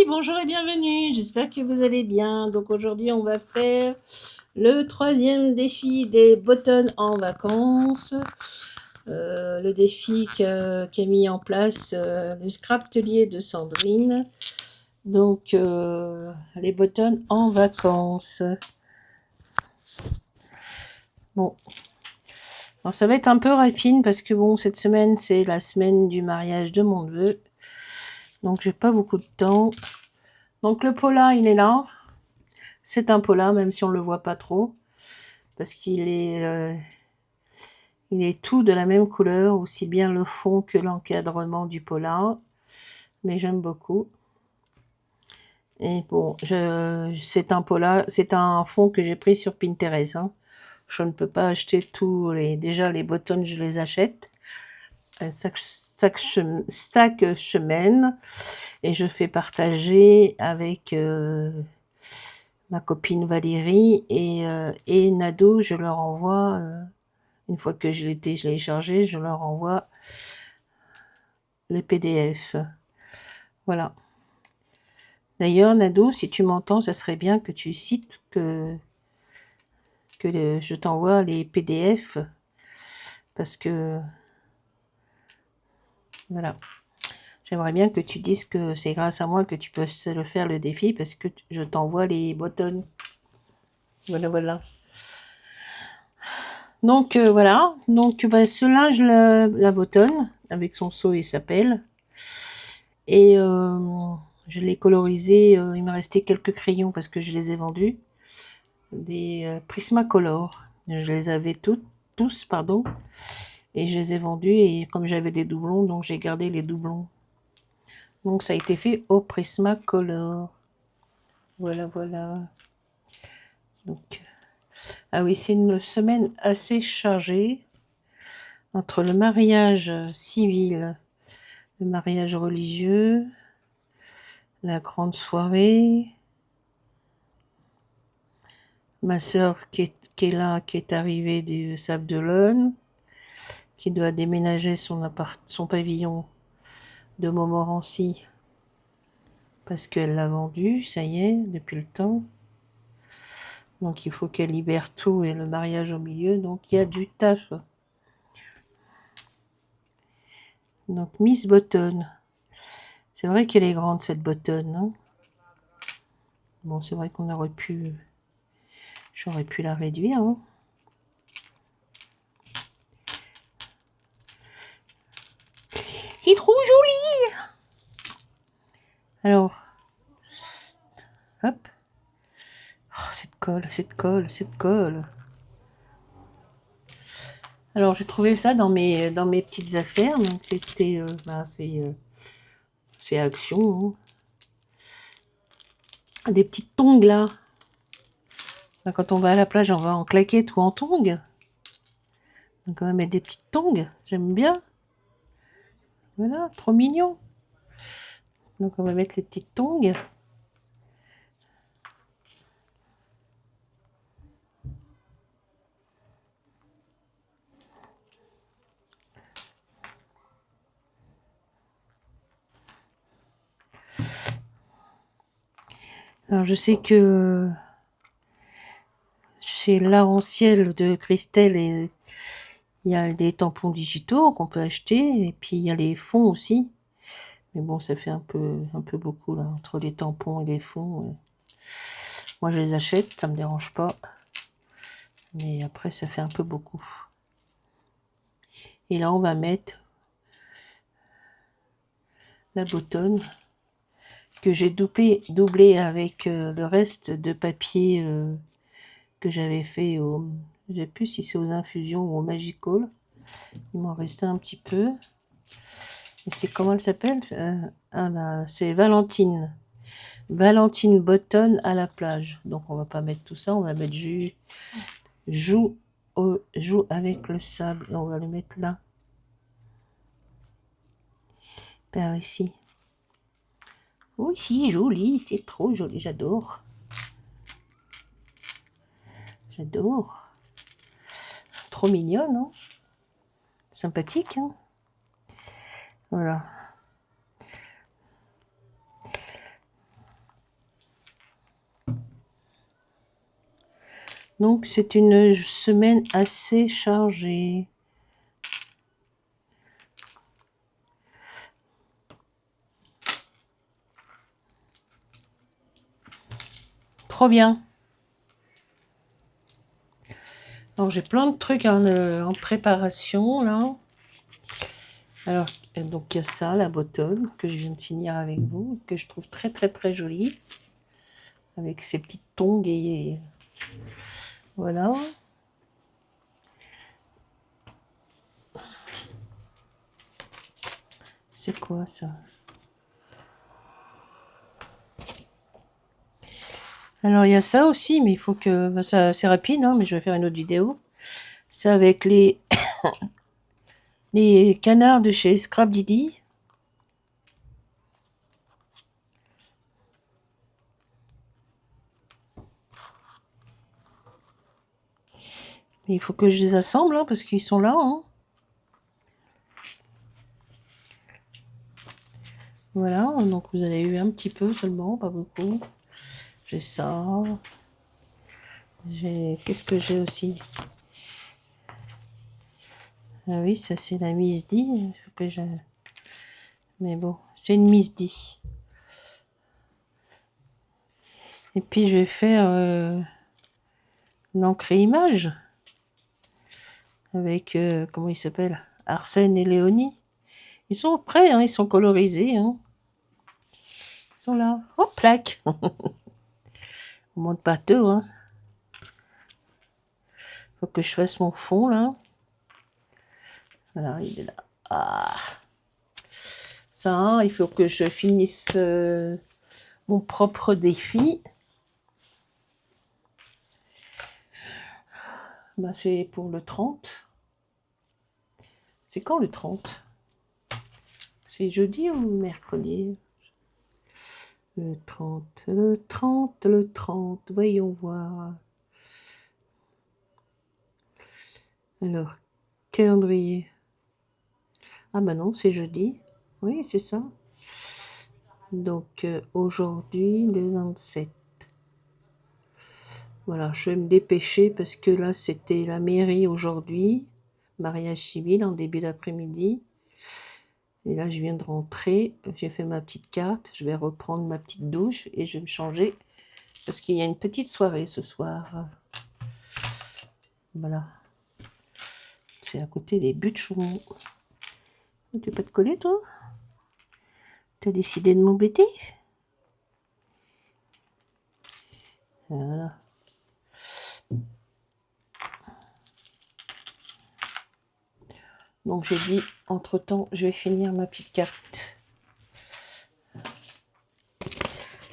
bonjour et bienvenue, j'espère que vous allez bien. Donc aujourd'hui on va faire le troisième défi des Bottone en vacances. Le défi qu'a mis en place le Scraptelier de Sandrine. Donc les Bottone en vacances. Bon, alors ça va être un peu rapide parce que bon, cette semaine c'est la semaine du mariage de mon neveu. Donc j'ai pas beaucoup de temps. Donc le pola il est là. C'est un pola même si on le voit pas trop. Parce qu'il est tout de la même couleur, aussi bien le fond que l'encadrement du pola. Mais j'aime beaucoup. Et bon, c'est un pola, c'est un fond que j'ai pris sur Pinterest. Hein. Je ne peux pas acheter tous les... Déjà, les Bottone, je les achète. Chaque semaine. Et je fais partager avec ma copine Valérie et Nado. Je leur envoie... une fois que je l'ai téléchargé, je leur envoie le PDF. Voilà. D'ailleurs, Nado, si tu m'entends, ça serait bien que tu cites que je t'envoie les PDF. Parce que, voilà. J'aimerais bien que tu dises que c'est grâce à moi que tu peux le faire le défi, parce que je t'envoie les Bottone. Voilà, voilà. Donc, voilà. Donc, ce linge, la Bottone, avec son seau et sa pelle. Et je l'ai colorisé, il me restait quelques crayons parce que je les ai vendus. Des Prismacolor. Je les avais tous, pardon. Et je les ai vendus et comme j'avais des doublons, donc j'ai gardé les doublons. Donc ça a été fait au Prismacolor. Voilà, voilà. Donc, ah oui, c'est une semaine assez chargée. Entre le mariage civil, le mariage religieux, la grande soirée, ma sœur qui est là, qui est arrivée du Sable d'Olonne, qui doit déménager son pavillon de Montmorency parce qu'elle l'a vendu, ça y est, depuis le temps. Donc il faut qu'elle libère tout et le mariage au milieu, donc il y a du taf. Donc Miss Bottone. C'est vrai qu'elle est grande cette Bottone, hein. Bon, c'est vrai qu'on aurait pu... J'aurais pu la réduire, hein. C'est trop joli. Alors, hop. Oh, cette colle, cette colle, cette colle. Alors, j'ai trouvé ça dans mes petites affaires. Donc, c'était... c'est Action. Hein. Des petites tongs, là. Là. Quand on va à la plage, on va en claquette ou en tongs. Donc, on va mettre des petites tongs. J'aime bien. Voilà, trop mignon. Donc, on va mettre les petites tongs. Alors, je sais que chez L'Aranciel de Christelle, il y a des tampons digitaux qu'on peut acheter. Et puis, il y a les fonds aussi. Mais bon, ça fait un peu beaucoup, là, entre les tampons et les fonds. Moi, je les achète, ça me dérange pas. Mais après, ça fait un peu beaucoup. Et là, on va mettre la Bottone que j'ai doublé avec le reste de papier que j'avais fait au... Je ne sais plus si c'est aux infusions ou au Magical. Il m'en restait un petit peu. Et c'est comment elle s'appelle? C'est Valentine. Valentine Bottone à la plage. Donc on va pas mettre tout ça, on va mettre joue avec le sable. Et on va le mettre là. Par ici. Oui, si, joli, c'est trop joli, j'adore. J'adore. Trop mignonne, hein. Sympathique, hein. Voilà. Donc c'est une semaine assez chargée. Trop bien. Alors j'ai plein de trucs en préparation là. Alors donc il y a ça, la bottom que je viens de finir avec vous, que je trouve très très très jolie. Avec ses petites tongs et voilà. C'est quoi ça? Alors il y a ça aussi, mais il faut que... Ben, ça, c'est rapide, hein, mais je vais faire une autre vidéo. C'est avec les canards de chez Scrap Didi. Mais il faut que je les assemble, hein, parce qu'ils sont là. Hein. Voilà, donc vous avez eu un petit peu seulement, pas beaucoup. J'ai ça. Qu'est-ce que j'ai aussi? Ah oui, ça c'est la Miss D. Mais bon, c'est une Miss D. Et puis je vais faire l'encre image avec, comment il s'appelle? Arsène et Léonie. Ils sont prêts, hein, ils sont colorisés. Hein. Ils sont là. Hop, plaque. On monte pas tout. Hein. Faut que je fasse mon fond là. Voilà, il est là. Ah. Ça, hein, il faut que je finisse mon propre défi. Bah, c'est pour le 30. C'est quand le 30? C'est jeudi ou mercredi? Le 30, le 30, le 30. Voyons voir. Alors, calendrier. Ah bah non, c'est jeudi. Oui, c'est ça. Donc, aujourd'hui, le 27. Voilà, je vais me dépêcher parce que là, c'était la mairie aujourd'hui. Mariage civil en début d'après-midi. Et là, je viens de rentrer. J'ai fait ma petite carte. Je vais reprendre ma petite douche et je vais me changer parce qu'il y a une petite soirée ce soir. Voilà. C'est à côté des bûcherons. Tu peux pas te coller, toi? T'as décidé de m'embêter? Voilà. Donc j'ai dit, entre-temps, je vais finir ma petite carte.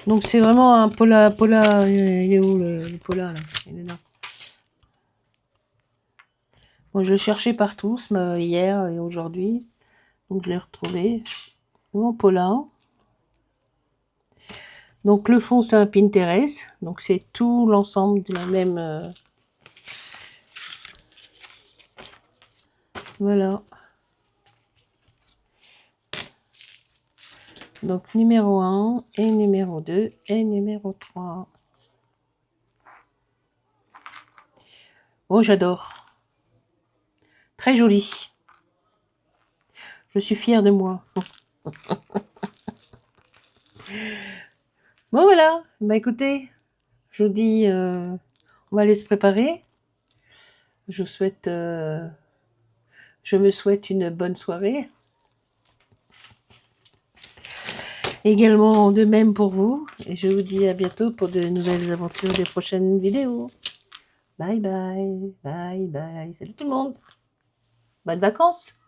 Donc c'est vraiment un pola, il est où le pola là? Il est là. Bon, je le cherchais partout hier et aujourd'hui. Donc je l'ai retrouvé. Mon pola. Donc le fond c'est un Pinterest. Donc c'est tout l'ensemble de la même... Voilà. Donc numéro 1 et numéro 2 et numéro 3. Oh, j'adore. Très joli. Je suis fière de moi. Bon voilà. Bah écoutez, je vous dis, on va aller se préparer. Je me souhaite une bonne soirée. Également de même pour vous. Et je vous dis à bientôt pour de nouvelles aventures des prochaines vidéos. Bye bye, bye bye. Salut tout le monde. Bonnes vacances.